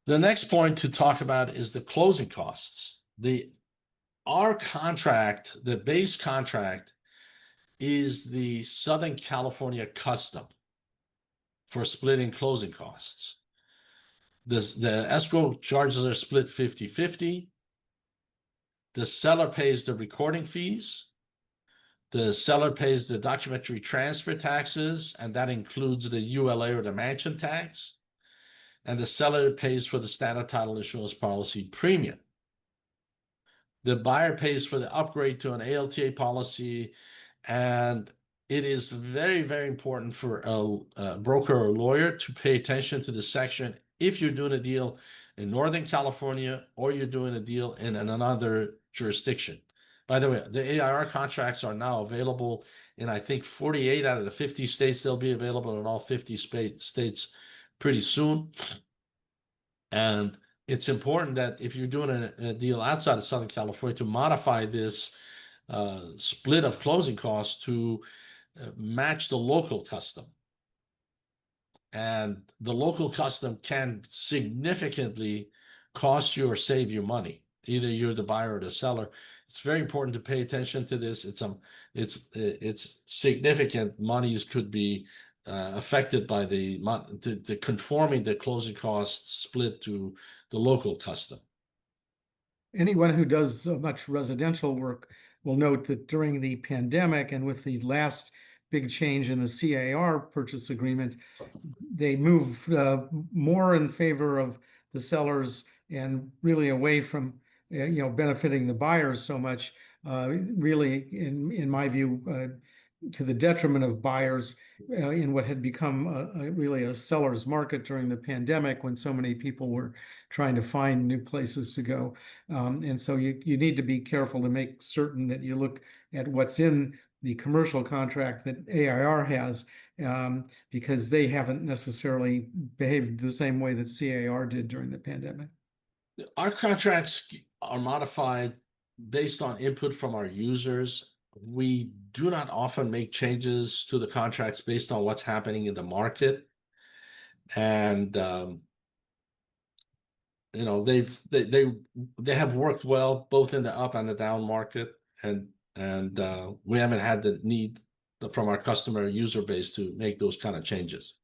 The next point to talk about is the closing costs. Our contract, the base contract, is the Southern California custom for splitting closing costs. The escrow charges are split 50-50. The seller pays the recording fees. The seller pays the documentary transfer taxes, and that includes the ULA or the mansion tax. And the seller pays for the standard title insurance policy premium. The buyer pays for the upgrade to an ALTA policy, and it is very, very important for a broker or lawyer to pay attention to this section if you're doing a deal in Northern California or you're doing a deal in another jurisdiction. By the way, the AIR contracts are now available in, I think, 48 out of the 50 states. They'll be available in all 50 states pretty soon. And it's important that if you're doing a deal outside of Southern California to modify this split of closing costs to match the local custom. And the local custom can significantly cost you or save you money. Either you're the buyer or the seller. It's very important to pay attention to this. It's significant. Monies could be affected by the conforming the closing costs split to the local custom. Anyone who does much residential work will note that during the pandemic and with the last big change in the CAR purchase agreement, they moved more in favor of the sellers and really away from benefiting the buyers so much, really, in my view, to the detriment of buyers in what had become really a seller's market during the pandemic when so many people were trying to find new places to go. And so you need to be careful to make certain that you look at what's in the commercial contract that AIR has, because they haven't necessarily behaved the same way that CAR did during the pandemic. Our contracts are modified based on input from our users. We do not often make changes to the contracts based on what's happening in the market. And they have worked well both in the up and the down market, and we haven't had the need from our customer user base to make those kind of changes.